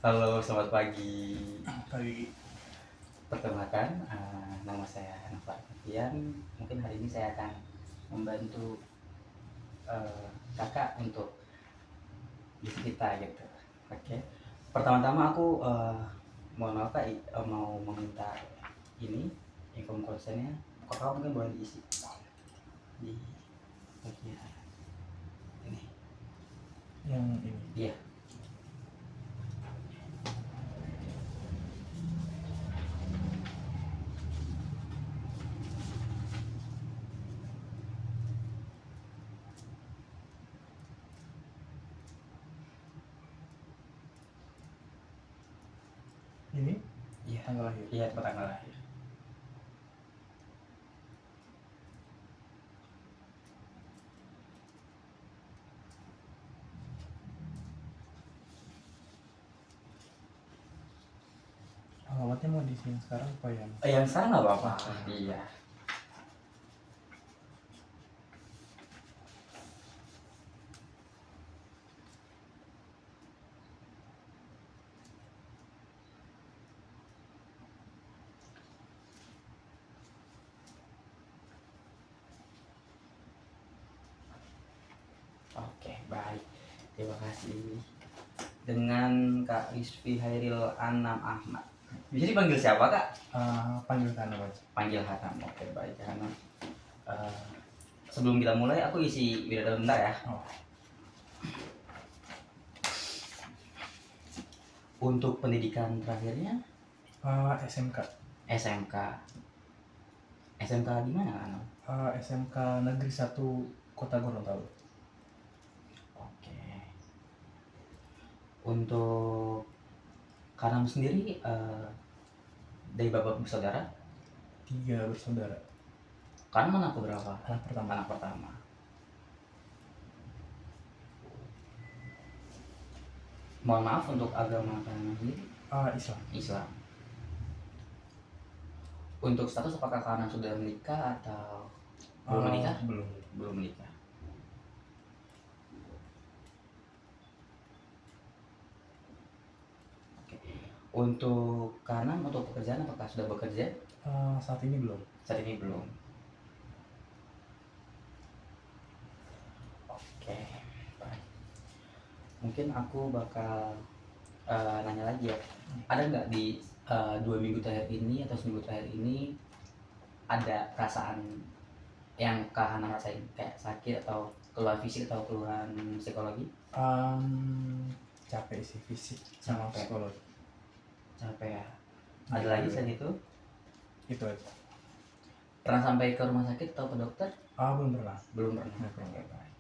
Halo, selamat pagi. Pagi. Perkenalkan, nama saya Nova Arfian. Mungkin hari ini saya akan membantu kakak untuk bisnis kita gitu. Oke. Pertama-tama aku mohon maaf kak, mau meminta ini info konsennya. Kakak mungkin boleh diisi di bagian ini. Yang ini. Iya. Ini Iya. tanggal lahir. Iya, tempat tanggal lahir. Alamatnya mau di sini sekarang apa yang? Yang sekarang nggak apa-apa. Iya. Oke, baik. Terima kasih. Dengan Kak Rizfi Hairil Anam Ahmad. Bisa dipanggil siapa Kak? Panggil Hanam aja. Panggil Hanam. Oke, baik Hanam. Eh, sebelum kita mulai, aku isi biodata bentar ya. Oh. Untuk pendidikan terakhirnya SMK. SMK. SMK di mana Hanam? SMK Negeri 1 Kota Gorontalo. Oke. Untuk Hanam sendiri dari bapak bersaudara? 3 bersaudara. Hanam anak berapa? Anak pertama. Anak pertama. Mohon maaf untuk agama Hanam sendiri? Islam. Islam. Untuk status apakah Hanam sudah menikah atau belum menikah? Belum. Belum menikah. Oke. Untuk Hanam untuk pekerjaan apakah sudah bekerja? Saat ini belum. Saat ini belum. Oke, baik. Mungkin aku bakal nanya lagi ya. Ada nggak di 2 minggu terakhir ini atau seminggu terakhir ini ada perasaan yang Kak Hana rasain kayak sakit atau keluhan fisik atau keluhan psikologi? Capek sih fisik sama Capek. psikologi. Capek ya. Ada lagi selain itu? Itu aja. Pernah sampai ke rumah sakit atau ke dokter? Belum pernah. Belum pernah. Belum pernah. Oke, baik.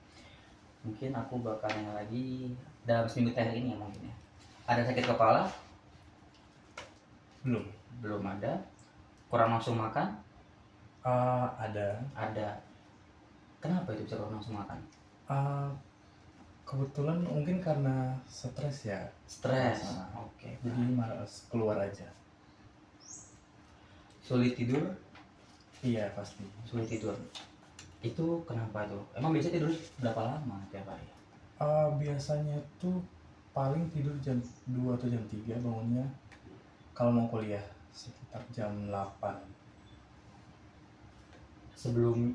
Mungkin aku bakal nanya lagi dalam seminggu terakhir ini ya mungkin ya. Ada sakit kepala? Belum. Belum ada. Kurang nafsu makan? Ada. Ada. Kenapa itu bisa kurang nafsu makan? Kebetulan mungkin karena stres ya. Stres. Oke. Jadi malas keluar aja. Sulit tidur? Iya pasti. Sulit tidur. Itu kenapa tuh? Emang biasa tidur berapa lama tiap hari? Biasanya tuh paling tidur jam 2 atau jam 3 bangunnya. Kalau mau kuliah sekitar jam 8. Sebelum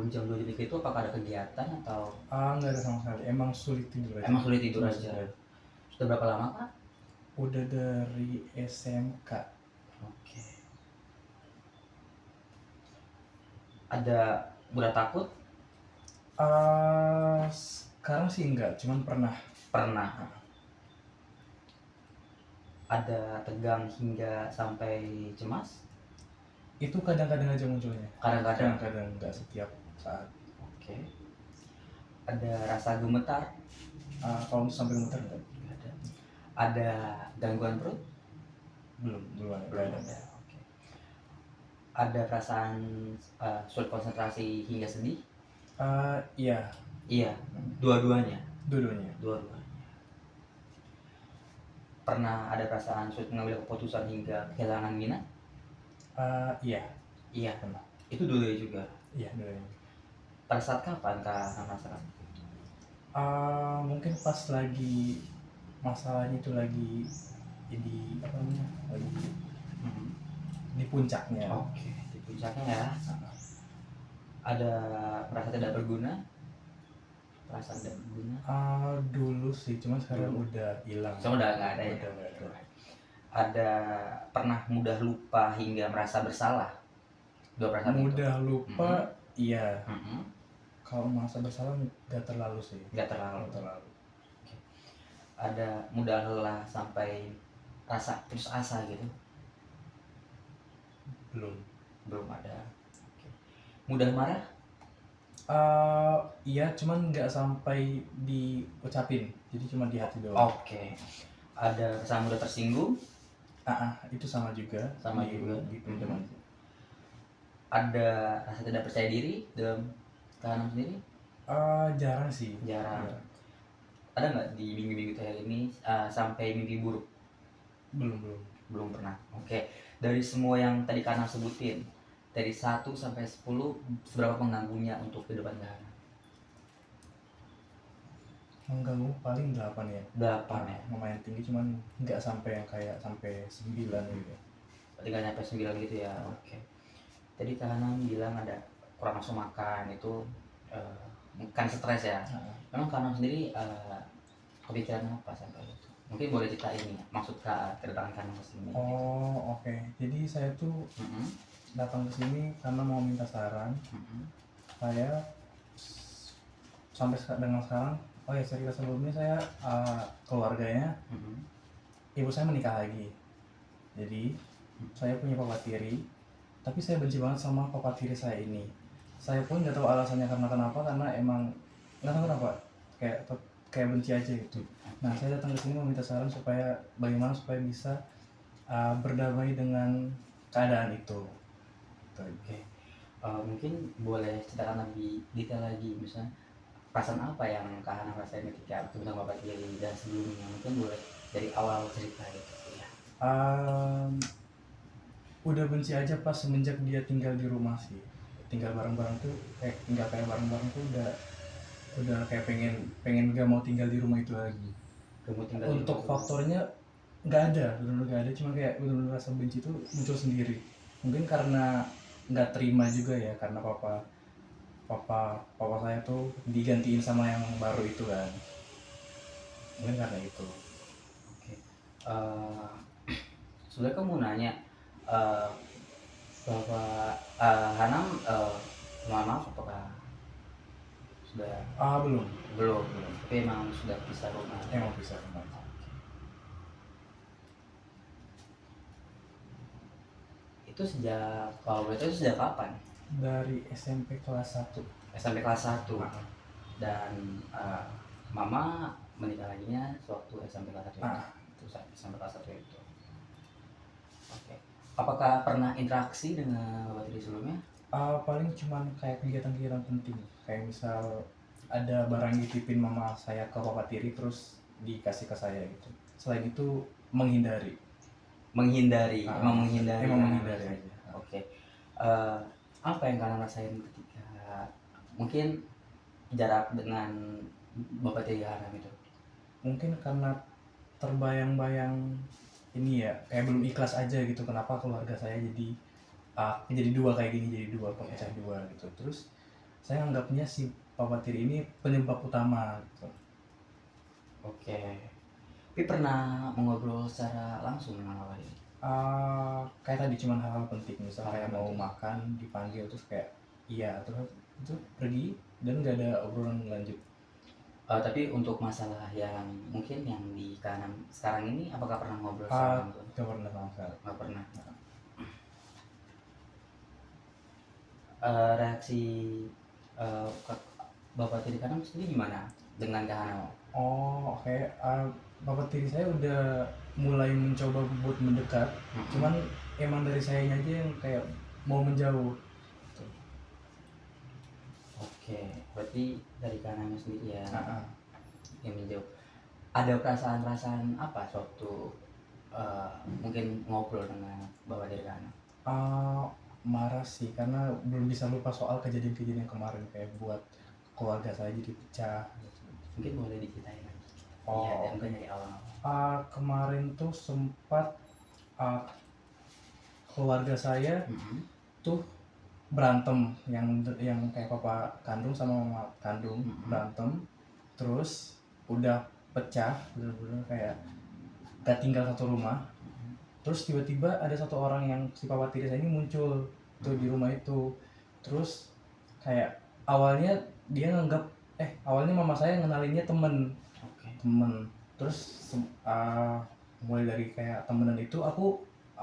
jam 2 jam 3 itu apakah ada kegiatan atau? Nggak ada sama sekali. Emang sulit tidur aja. Emang sulit tidur aja. Sudah berapa lama Kak? Udah dari SMK. Oke. Ada berat takut? Sekarang sih enggak, cuman pernah. Ada tegang hingga sampai cemas? Itu kadang-kadang aja munculnya. Kadang-kadang. Kadang-kadang, enggak setiap saat. Oke. Ada rasa gemetar? Kalau untuk sampai gemetar enggak? Ada. Ada gangguan perut? Belum ada. Oke. Ada perasaan sulit konsentrasi hingga sedih? Iya. Iya, dua-duanya. Dua-duanya. Pernah ada perasaan sulit mengambil keputusan hingga kehilangan minat? Iya. Iya. Pernah. Itu dulu juga. Iya, dua-duanya. Pada saat kapan Kak merasakan? Mungkin pas lagi masalahnya itu lagi di apa namanya, lagi Mhm. di puncaknya. Oke, di puncaknya ya. Nah, Ada merasa tidak berguna? Perasaan tidak berguna? dulu sih, cuman sekarang Dulu. udah hilang. So, udah nggak ada ya? Udah nggak ada. Ada pernah mudah lupa hingga merasa bersalah? Dua perasaan itu? Mudah lupa, iya. Mhm. Kalau merasa bersalah nggak terlalu sih. Nggak terlalu. Nggak terlalu. Ada mudah lelah sampai rasa putus asa gitu? Belum. Belum ada. Oke. Mudah marah? Iya, cuman nggak sampai diucapin, jadi cuma di hati doang. Oke. Ada rasa mudah tersinggung? Itu sama juga. Sama juga. Di pinjaman. Ada rasa tidak percaya diri dalam Kak sendiri? Jarang sih. Jarang. Jarang. Ada nggak di minggu-minggu terakhir ini sampai mimpi buruk? Belum. Belum pernah. Oke. Dari semua yang tadi Kana sebutin, dari 1 sampai 10, seberapa mengganggunya untuk kehidupan Kana? Mengganggu paling 8 ya. 8 ya? Lumayan tinggi, cuman nggak sampai yang kayak sampai 9 gitu. Berarti nggak nyampe 9 gitu ya? Oke. Tadi Kana bilang ada kurang nafsu makan, itu kan stres ya? Memang Kana sendiri kepikiran apa sampai itu? Mungkin boleh ceritain nih, maksud kedatangan Kana ke sini. Oke. Jadi saya tuh datang ke sini karena mau minta saran. Saya sampai dengan sekarang, cerita sebelumnya saya keluarganya, ibu saya menikah lagi. Jadi saya punya papa tiri, tapi saya benci banget sama papa tiri saya ini. Saya pun nggak tahu alasannya karena emang nggak tahu kenapa, kayak benci aja gitu. Nah, saya datang ke sini meminta saran bagaimana supaya bisa berdamai dengan keadaan itu. Oke. Mungkin boleh ceritakan lebih detail lagi, misalnya perasaan apa yang Kak Hana rasain ketika ketemu Bapak Tiri dan sebelumnya, mungkin boleh dari awal cerita gitu ya. Udah benci aja pas semenjak dia tinggal di rumah sih. Tinggal bareng-bareng tuh udah kayak pengen gak mau tinggal di rumah itu lagi. Untuk faktornya nggak ada, benar-benar nggak ada, cuma kayak benar-benar rasa benci itu muncul sendiri. Mungkin karena nggak terima juga ya, karena papa saya tuh digantiin sama yang baru itu kan. Mungkin karena itu. Oke. Sebenarnya kamu mau nanya, Bapak Hanam, mohon maaf apakah sudah Belum. tapi emang sudah pisah rumah? Emang bisa rumah. Itu sejak, kalau boleh tahu itu sejak kapan? Dari SMP kelas 1. SMP kelas 1. Dan mama menikah laginya sewaktu SMP kelas 1 itu SMP kelas 1 itu. Oke. Apakah pernah interaksi dengan Bapak Tiri sebelumnya? Paling cuman kayak kegiatan-kegiatan penting, kayak misal ada barang dititipin mama saya ke papa tiri terus dikasih ke saya gitu. Selain itu menghindari. Emang menghindari aja. Oke. Apa yang kalian rasain ketika mungkin jarak dengan Bapak Tiri Hanam itu? Mungkin karena terbayang-bayang ini ya, kayak belum ikhlas aja gitu, kenapa keluarga saya jadi dua kayak gini, jadi dua, pecah dua gitu. Terus saya anggapnya si papa tiri ini penyebab utama gitu. Oke. Tapi pernah mengobrol secara langsung dengan Bapak Tiri? Kayak tadi cuman hal-hal penting, misalnya kayak mau makan dipanggil terus kayak iya, terus itu pergi dan nggak ada obrolan lanjut. Tapi untuk masalah yang mungkin yang di kanan sekarang ini, apakah pernah ngobrol secara langsung? Nggak pernah sama sekali. Nggak pernah. Reaksi Bapak Tiri Hanam sendiri gimana dengan Kak Hanam? Oke. Bapak tiri saya udah mulai mencoba buat mendekat, cuman emang dari sayanya aja yang kayak mau menjauh. Oke, berarti dari kanannya sendiri ya yang menjauh. Ada perasaan-perasaan apa suatu mungkin ngobrol dengan Bapak Tiri Hanam? Marah sih, karena belum bisa lupa soal kejadian-kejadian yang kemarin, kayak buat keluarga saya jadi pecah. Mungkin boleh diceritain lagi. Iya, dan Oh, mungkin oke. dari awal. Kemarin tuh sempat uh, keluarga saya Mm-mm. tuh berantem, yang kayak papa kandung sama mama kandung Mm-mm. berantem, terus udah pecah, bener-bener kayak gak tinggal satu rumah. Terus tiba-tiba ada satu orang yang si papa tiri saya ini muncul tuh di rumah itu. Terus kayak awalnya dia nganggap, awalnya mama saya ngenalinnya temen Oke. temen terus mulai dari kayak temenan itu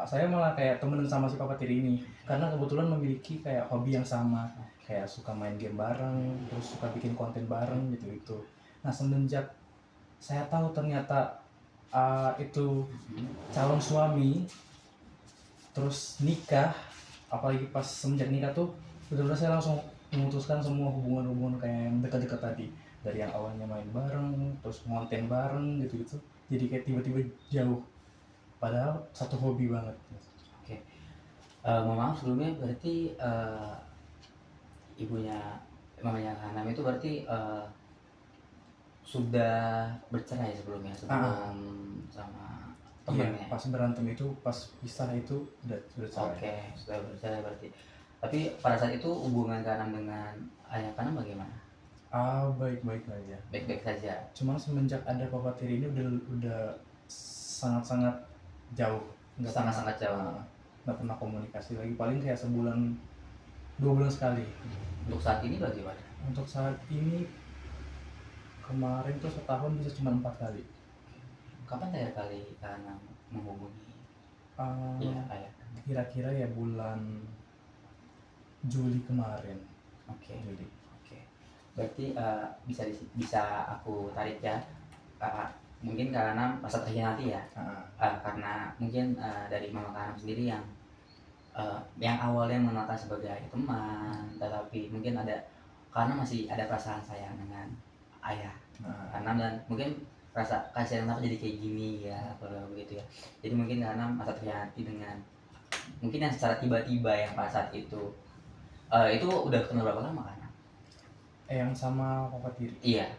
saya malah kayak temenan sama si papa tiri ini karena kebetulan memiliki kayak hobi yang sama, kayak suka main game bareng, terus suka bikin konten bareng gitu gitu. Nah, semenjak saya tahu ternyata itu Mm-mm. calon suami terus nikah, apalagi pas semenjak nikah tuh benar-benar saya langsung memutuskan semua hubungan-hubungan kayak yang dekat-dekat tadi, dari yang awalnya main bareng terus ngonten bareng gitu-gitu, jadi kayak tiba-tiba jauh padahal satu hobi banget. Oke. Mohon maaf sebelumnya, berarti ibunya mamanya Hanam itu berarti sudah bercerai sebelumnya, Ah, sebelum sama iya, temennya. pas berantem itu, pas pisah itu udah cerai. Oke, sudah bercerai berarti. Tapi pada saat itu hubungan Hanam dengan ayah Hanam bagaimana? Baik-baik aja. Baik-baik saja. Cuman semenjak ada papa tiri ini udah sangat-sangat jauh, nggak pernah Sangat-sangat jauh. nggak pernah komunikasi lagi, paling kayak sebulan 2 bulan sekali. Untuk saat ini bagaimana? Untuk saat ini kemarin tuh setahun bisa cuma 4 kali. Kapan terakhir kali Hanam menghubungi Eh, ayah? Kira-kira ya bulan Juli kemarin. Oke. Juli. Oke. Berarti bisa aku tarik ya. Uh, Mungkin karena masa terhianati ya. Ah, Karena mungkin dari Mama Karam sendiri yang awalnya mengenalkan sebagai teman, tetapi mungkin ada karena masih ada perasaan sayang dengan ayah ah, karena, dan mungkin rasa kasihan kenapa jadi kayak gini ya kalau begitu ya. Jadi mungkin karena masa terhianati dengan mungkin yang secara tiba-tiba yang pada saat itu udah kenal berapa lama kan? yang sama papa tiri Iya.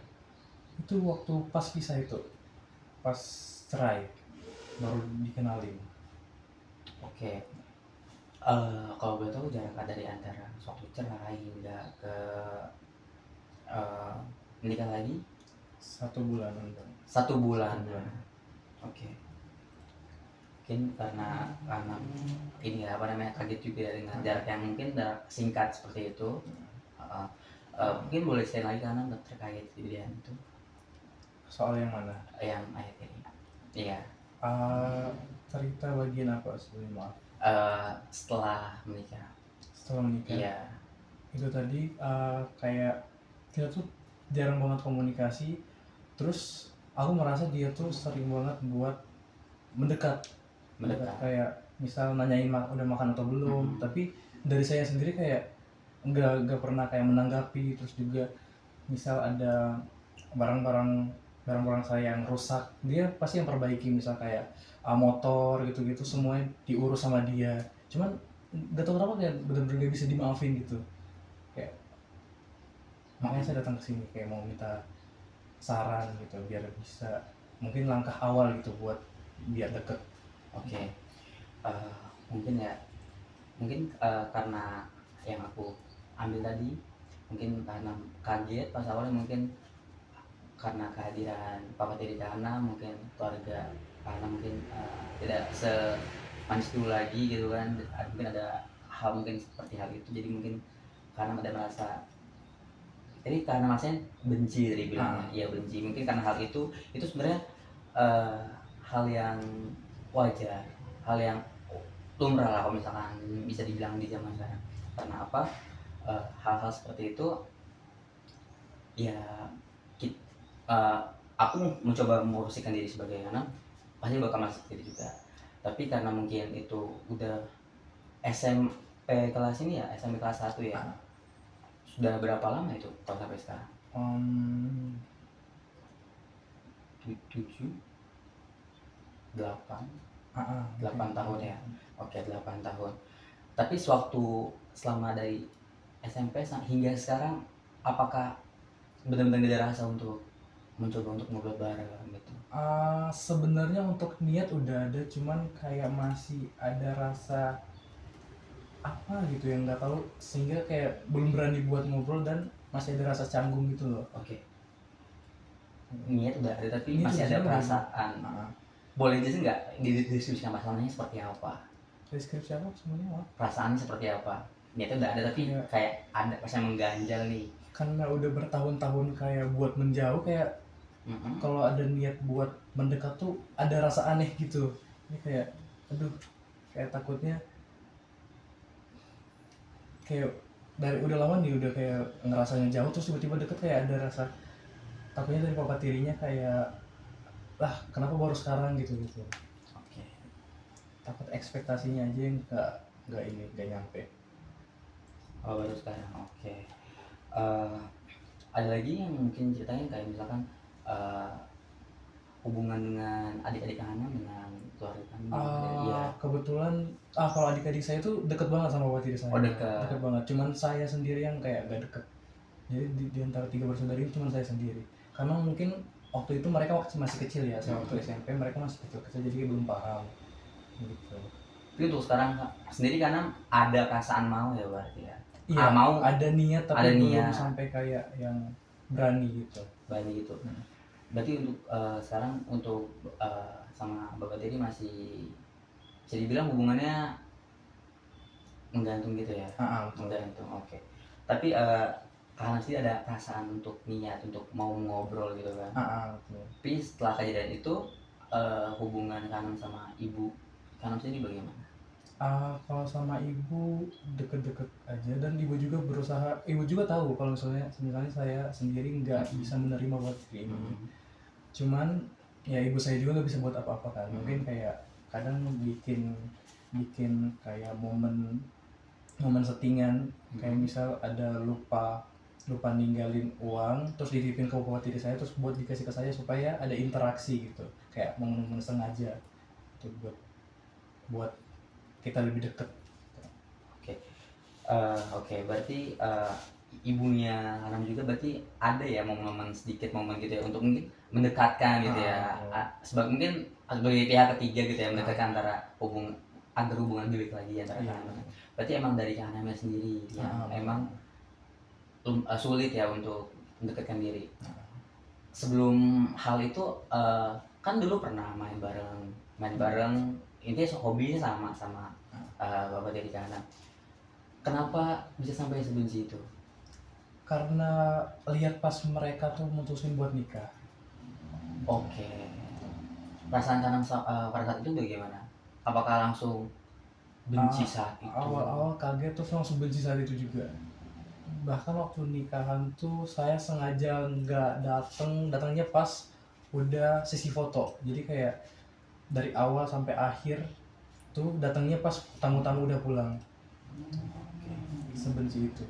itu waktu pas pisah itu, pas cerai baru dikenalin. Oke. Kalau boleh tahu jarak dari antara waktu cerai hingga ke eh, menikah lagi? 1 bulanan Bang. 1 bulan. 1 bulan. Oke. Mungkin karena ini ya apa namanya, kaget juga ya dengan jarak yang mungkin jarak singkat seperti itu. Uh, Mungkin boleh saya lagi karena terkait kejadian itu Soal yang mana? yang ayat ini. Iya. Cerita bagian apa sebelum, maaf? Setelah menikah. Setelah menikah. Iya. Itu tadi kayak kita tuh jarang banget komunikasi, terus aku merasa dia tuh sering banget buat mendekat kayak misal nanyain udah makan atau belum, tapi dari saya sendiri kayak nggak pernah kayak menanggapi. Terus juga misal ada barang-barang saya yang rusak, dia pasti yang perbaiki, misal kayak motor gitu-gitu semuanya diurus sama dia. Cuman nggak tahu kenapa kayak bener-bener gak bisa dimaafin gitu, kayak makanya saya datang ke sini kayak mau minta saran gitu biar bisa mungkin langkah awal gitu buat biar deket. Oke. Eh, Mungkin ya, mungkin karena yang aku ambil tadi mungkin karena kaget pas awalnya, mungkin karena kehadiran papa tiri Kahana, mungkin keluarga Kahana mungkin tidak semanis dulu lagi gitu kan. Mungkin ada hal mungkin seperti hal itu, jadi mungkin karena ada merasa, jadi karena masanya benci dari bilangnya, iya benci, mungkin karena hal itu sebenarnya eh, hal yang wajar, hal yang lumrah lah kalau misalkan bisa dibilang di zaman sekarang. Karena apa? Hal-hal seperti itu ya, kit- eh, aku mencoba memposisikan diri sebagai anak pasti bakal masuk seperti itu juga. Tapi karena mungkin itu udah SMP kelas ini ya, SMP kelas 1 ya. Sudah berapa lama itu kalau sampai sekarang? 7, 8, 8 tahun ya. Oke, 8 tahun. Tapi selama dari SMP hingga sekarang, apakah benar-benar tidak ada rasa untuk mencoba untuk ngobrol bareng gitu? Sebenarnya untuk niat udah ada, cuman kayak masih ada rasa apa gitu yang nggak tahu, sehingga kayak belum berani buat ngobrol dan masih ada rasa canggung gitu loh. Oke, niat udah ada tapi Ini tuh masih di ada sini udah ada. perasaan. Boleh jelasin nggak dideskripsikan masalahnya seperti apa? Deskripsi apa semuanya apa? Perasaannya seperti apa? Niatnya udah ada tapi Iya. kayak ada perasaan mengganjal nih. Karena udah bertahun-tahun kayak buat menjauh, kayak Mm-mm. kalau ada niat buat mendekat tuh ada rasa aneh gitu. Ini kayak aduh, kayak takutnya kayak dari udah lama nih udah kayak ngerasanya jauh, terus tiba-tiba deket, kayak ada rasa takutnya dari papa tirinya kayak lah kenapa baru sekarang gitu gitu. Oke. Takut ekspektasinya aja yang nggak nyampe. Oh, baru sekarang. Oke. Eh, ada lagi yang mungkin ceritain kayak misalkan eh, hubungan dengan adik-adik Hana dengan keluarga kami. Iya. Kebetulan kalau adik-adik saya tuh deket banget sama papa tiri saya. Oh, dekat. Deket banget, cuman saya sendiri yang kayak gak deket. Jadi di antara 3 bersaudara ini cuma saya sendiri, karena mungkin waktu itu mereka masih kecil ya, saya waktu SMP mereka masih kecil-kecil, jadi belum paham gitu. Tapi untuk sekarang sendiri karena ada perasaan mau ya berarti ya. Iya, Mau ada niat tapi ada belum niat. sampai kayak yang berani gitu. Berani gitu. Berarti untuk sekarang untuk sama Bapak Tiri masih bisa dibilang hubungannya menggantung gitu ya. Betul. Menggantung. Oke. Tapi karena sih ada perasaan untuk niat untuk mau ngobrol gitu kan. Betul. Tapi setelah kejadian itu hubungan Kanam sama ibu Kanam sendiri bagaimana? Kalau sama ibu deket-deket aja, dan ibu juga berusaha, ibu juga tahu kalau misalnya saya sendiri nggak bisa menerima buat ini. Cuman ya ibu saya juga nggak bisa buat apa-apa kan. Mungkin kayak kadang bikin kayak momen settingan, kayak misal ada lupa ninggalin uang, terus dititipin ke bapak tiri saya, terus buat dikasih ke saya supaya ada interaksi gitu, kayak momen sengaja itu buat kita lebih dekat. Oke, berarti ibunya Hanam juga berarti ada ya momen-momen sedikit momen gitu ya untuk mungkin mendekatkan gitu ya. Mungkin sebagai pihak ketiga gitu ya, mendekatkan antara agar hubungan lebih baik lagi antara Hanam. Berarti emang dari Hanamnya sendiri yang emang sulit ya untuk mendekatkan diri. Sebelum hal itu kan dulu pernah main bareng intinya hobinya sama Bapak dari Hanam. Kenapa bisa sampai sebenci itu? Karena lihat pas mereka tuh mutusin buat nikah. Oke. Perasaan Kanam pada saat itu bagaimana? Apakah langsung benci saat itu? Awal-awal kaget, terus langsung benci saat itu juga. Bahkan waktu nikahan tuh saya sengaja nggak datangnya pas udah sesi foto. Jadi kayak dari awal sampai akhir tuh datangnya pas tamu-tamu udah pulang. Sebenci itu.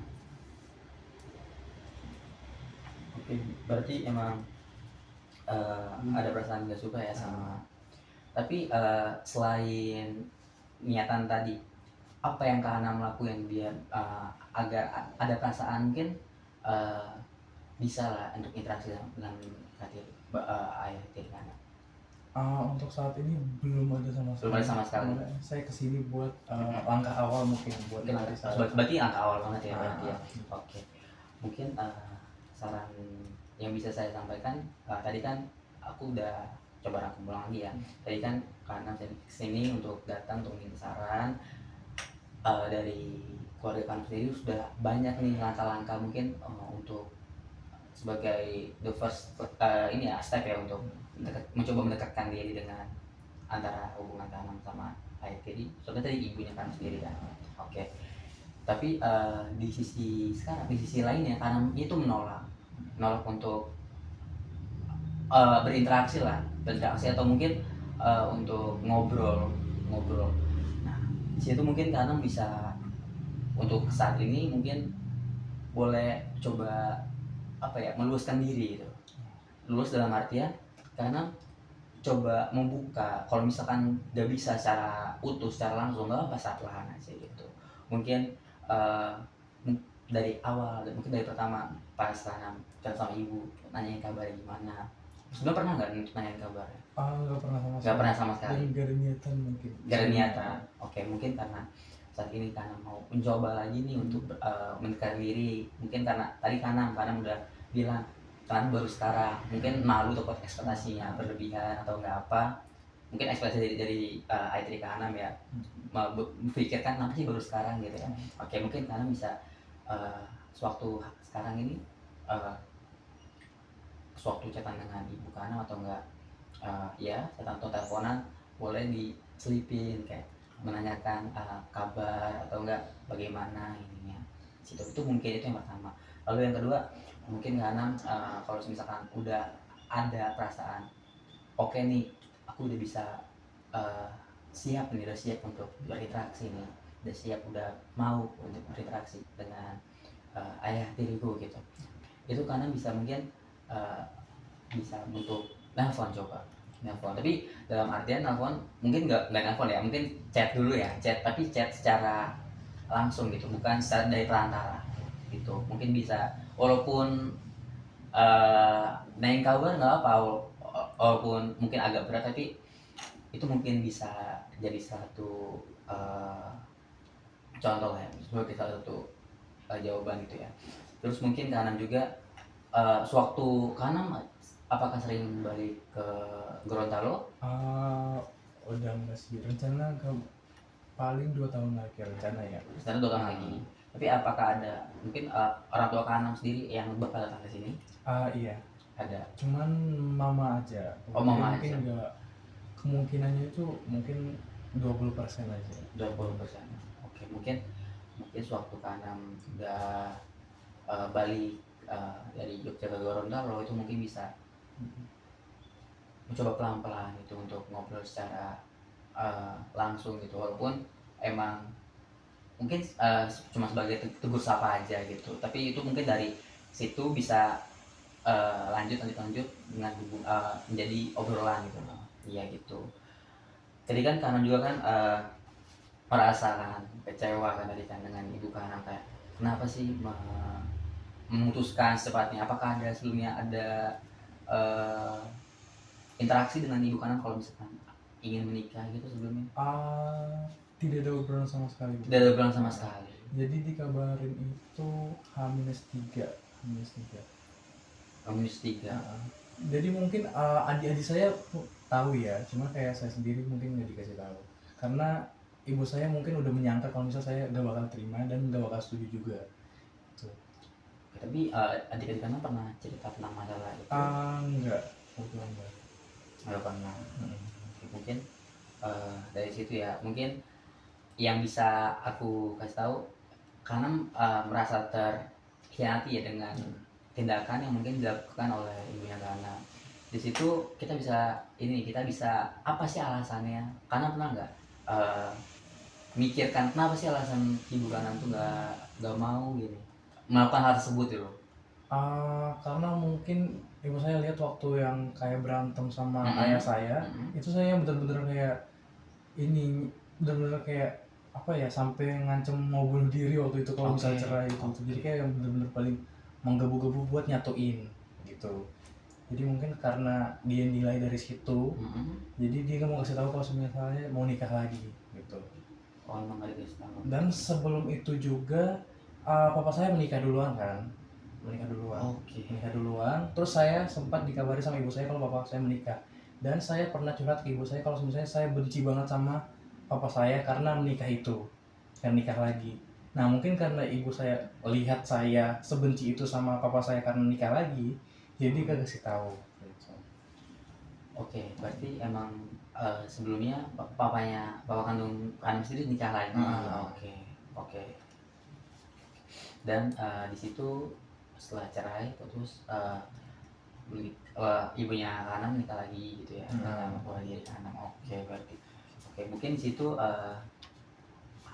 Oke, berarti emang ada perasaan gak suka ya sama. Tapi selain niatan tadi, apa yang Kak Hana melakukan biar agar ada perasaan mungkin bisa lah untuk interaksi dengan ayah tiri Hana? Untuk saat ini belum ada sama sekali. Belum ada sama sekali. Saya kesini buat langkah awal mungkin buat mencari saran. Berarti angka awal banget ya berarti ya. Oke. Mungkin saran yang bisa saya sampaikan tadi kan aku udah coba rangkum ulang lagi ya. Tadi kan karena saya kesini untuk datang untuk minta saran dari keluarga kamu sendiri sudah banyak nih langkah-langkah mungkin untuk sebagai the first ini ya step ya untuk mencoba mendekatkan diri dengan antara hubungan Kanam sama ayah tiri. Soalnya tadi ibunya Kanam sendiri kan. Oke. Tapi di sisi lainnya Kanam itu menolak untuk berinteraksi atau mungkin untuk ngobrol. Nah, di situ mungkin Kanam bisa untuk saat ini mungkin boleh coba meluaskan diri gitu. Lulus dalam artian karena coba membuka, kalau misalkan gak bisa secara utuh, secara langsung, gak apa saat perlahan aja gitu. Mungkin dari awal, mungkin dari pertama pas Kanam sama ibu nanyain kabar gimana, Sebenarnya pernah nggak nanyain kabar? Nggak pernah sama Nggak sekali. pernah sama sekali. Dan gak ada niatan mungkin. Gak ada niatan. Oke, mungkin karena saat ini karena mau mencoba lagi nih untuk mendekati diri. Mungkin karena tadi Kanam udah bilang kan baru sekarang, mungkin malu takut ekspektasinya berlebihan atau nggak apa. Mungkin ekspektasi dari Aitri Kanam ya, berpikirkan kenapa sih baru sekarang gitu ya. Oke, mungkin Kanam bisa sewaktu sekarang ini sewaktu chatan dengan ibu Kanam atau enggak ya chatan atau teleponan, boleh diselipin kayak menanyakan kabar atau enggak bagaimana ininya situ. Itu mungkin itu yang pertama. Lalu yang kedua, mungkin Kanam kalau misalkan udah ada perasaan oke nih, aku udah bisa siap nih, udah siap untuk berinteraksi nih, udah siap, udah mau untuk berinteraksi dengan ayah tiriku gitu. Itu karena bisa mungkin bisa untuk nelfon, coba nelfon, tapi dalam artian nelfon mungkin nggak nelfon ya, mungkin chat dulu ya, chat, tapi chat secara langsung gitu, bukan secara dari perantara gitu. Mungkin bisa walaupun naik kabar nggak apa, walaupun mungkin agak berat, tapi itu mungkin bisa jadi satu contoh lah ya, sebagai salah satu jawaban gitu ya. Terus mungkin kanan juga sewaktu Kanam apakah sering balik ke Gorontalo? Udah enggak sih, rencana paling 2 tahun lagi rencana ya. Rencana 2 tahun lagi. Tapi apakah ada mungkin orang tua Kanam sendiri yang bakal datang ke sini? Iya. Ada. Cuman mama aja. Oh, mama mungkin aja. enggak, kemungkinannya itu mungkin 20% aja. 20%. Oke, mungkin sewaktu Kanam udah balik dari Jogja ke Gorontalo, itu mungkin bisa mencoba pelan-pelan itu untuk ngobrol secara langsung gitu, walaupun emang mungkin cuma sebagai tegur sapa aja gitu, tapi itu mungkin dari situ bisa lanjut dengan menjadi obrolan gitu loh. Iya gitu. Jadi kan Kanam juga kan merasa kan kecewa kan tadi kan dengan ibu Kanam, kayak kenapa sih memutuskan secepatnya? Apakah ada sebelumnya ada interaksi dengan ibu Kanam kalau misalkan ingin menikah gitu sebelumnya? Tidak ada obrolan sama sekali. Tidak ada obrolan sama sekali. Jadi dikabarin itu H-3. H-3. Jadi mungkin adik-adik saya tahu ya, cuma kayak saya sendiri mungkin nggak dikasih tahu. Karena ibu saya mungkin udah menyangka kalau misalnya saya nggak bakal terima dan nggak bakal setuju juga. Tuh. Tapi adik-adik Kanam pernah cerita tentang masalah itu? Enggak. Enggak. Nggak pernah. Mungkin dari situ ya, mungkin yang bisa aku kasih tahu, karena merasa terkhianati ya dengan tindakan yang mungkin dilakukan oleh ibunya Kana. Di situ kita bisa apa sih alasannya? Karena pernah nggak mikirkan kenapa sih alasan ibu Kana tuh nggak mau gini melakukan hal tersebut gitu? Karena mungkin ibu saya lihat waktu yang kayak berantem sama ayah saya, itu saya bener-bener kayak ini, bener-bener kayak apa ya, sampai ngancem mau bunuh diri waktu itu kalau misalnya cerai itu. Jadi kayak yang bener-bener paling menggebu-gebu buat nyatuin gitu. Jadi mungkin karena dia nilai dari situ, jadi dia nggak mau kasih tahu kalau misalnya mau nikah lagi gitu. Oh, emang ada kasih tahu. Dan sebelum itu juga papa saya menikah duluan kan. Menikah duluan. Terus saya sempat dikabari sama ibu saya kalau papa saya menikah. Dan saya pernah curhat ke ibu saya kalau misalnya saya benci banget sama papa saya karena menikah itu, dan nikah lagi. Nah mungkin karena ibu saya lihat saya sebenci itu sama papa saya karena nikah lagi, jadi gak kasih tahu. Oke, berarti emang sebelumnya bapak kandung Kanam sendiri nikah lagi. Oke. Dan di situ setelah cerai terus ibunya Kanam nikah lagi gitu ya, dengan diri Kanam. Berarti mungkin di situ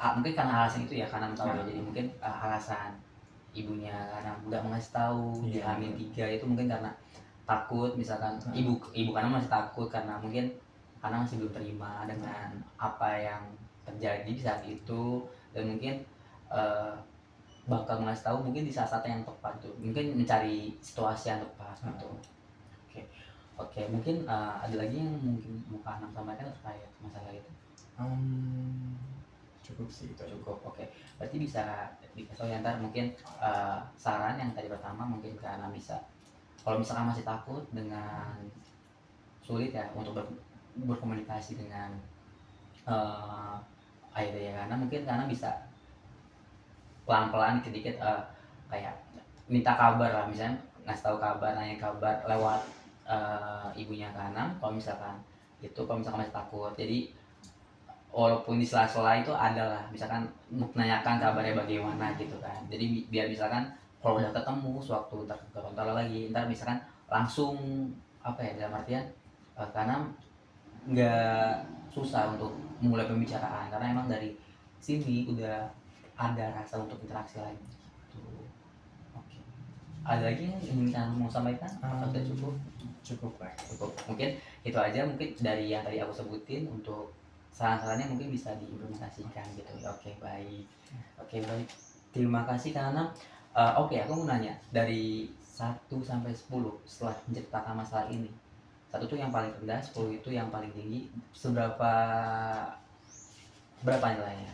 mungkin karena alasan itu ya Kanam tahu ya, jadi mungkin alasan ibunya Kanam nggak mengasih tahu di H-3 itu mungkin karena takut, misalkan ibu Kanam masih takut karena mungkin Kanam masih belum terima dengan apa yang terjadi di saat itu, dan mungkin bakal ngasih tahu mungkin di saat-saat yang tepat tuh, mungkin mencari situasi yang tepat gitu. Oke, mungkin ada lagi yang mungkin mau Kak Anam sampaikan terkait masalah itu? Cukup sih itu aja. Cukup, oke. Berarti bisa dikasih ya ntar mungkin saran yang tadi pertama mungkin Kak Anam bisa, kalau misalkan masih takut dengan sulit ya untuk berkomunikasi dengan ayah dan Kak Anam, mungkin Kak Anam bisa pelan-pelan dikit-dikit kayak minta kabar lah, misalnya ngasih tahu kabar, nanya kabar lewat ibunya Kanam kalau misalkan itu, kalau misalkan masih takut. Jadi walaupun di sela-sela itu adalah misalkan menanyakan kabarnya bagaimana gitu kan, jadi biar misalkan kalau udah ketemu sewaktu ntar lagi, ntar misalkan langsung apa ya, dalam artian karena nggak susah untuk memulai pembicaraan karena emang dari sini udah ada rasa untuk interaksi lagi gitu. Oke, ada lagi yang ingin kamu mau sampaikan atau sudah cukup? Cukup lah. Cukup, mungkin itu aja mungkin dari yang tadi aku sebutin. Untuk saran-sarannya mungkin bisa diimplementasikan gitu ya. Oke baik, oke baik, terima kasih karena oke, aku mau nanya dari 1 sampai 10 setelah menceritakan masalah ini. 1 tuh yang paling rendah, 10 itu yang paling tinggi. Berapa nilainya?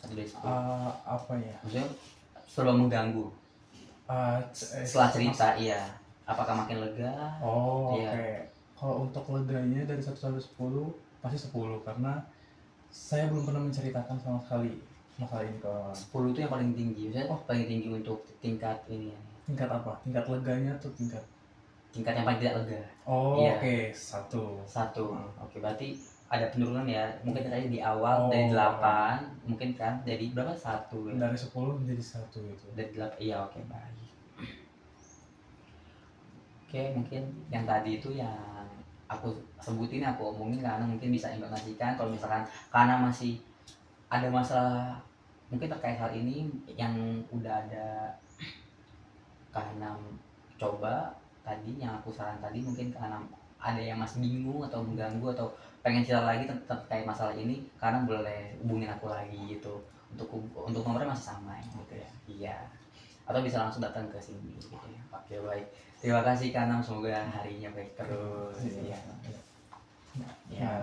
1 dari 10. Apa ya? Maksudnya serba mengganggu setelah cerita, iya. Apakah makin lega? Iya. Oke. Kalau untuk leganya dari 1 sampai 10 pasti 10 karena saya belum pernah menceritakan sama sekali masalah ini ke 10 itu yang paling tinggi. Maksudnya paling tinggi untuk tingkat ini ya. tingkat apa? Tingkat leganya atau tingkat? Tingkat yang paling tidak lega. Iya. Oke, 1. 1. Oke, berarti ada penurunan ya. Mungkin tadi di awal dari 8, mungkin kan dari berapa? 1 ya. Dari 10 menjadi 1 itu. Dari 8. Iya, oke, baik. Oke, mungkin yang tadi itu yang aku sebutin, aku omongin karena mungkin bisa implementasikan kalau misalkan karena masih ada masalah mungkin terkait hal ini yang udah ada karena coba tadi yang aku saran tadi, mungkin karena ada yang masih bingung atau mengganggu atau pengen cerita lagi terkait masalah ini, karena boleh hubungin aku lagi gitu. Untuk nomornya masih sama gitu ya. Iya, atau bisa langsung datang ke sini gitu ya. Oke baik, terima kasih Kanam, semoga harinya baik terus. Iya. Ya.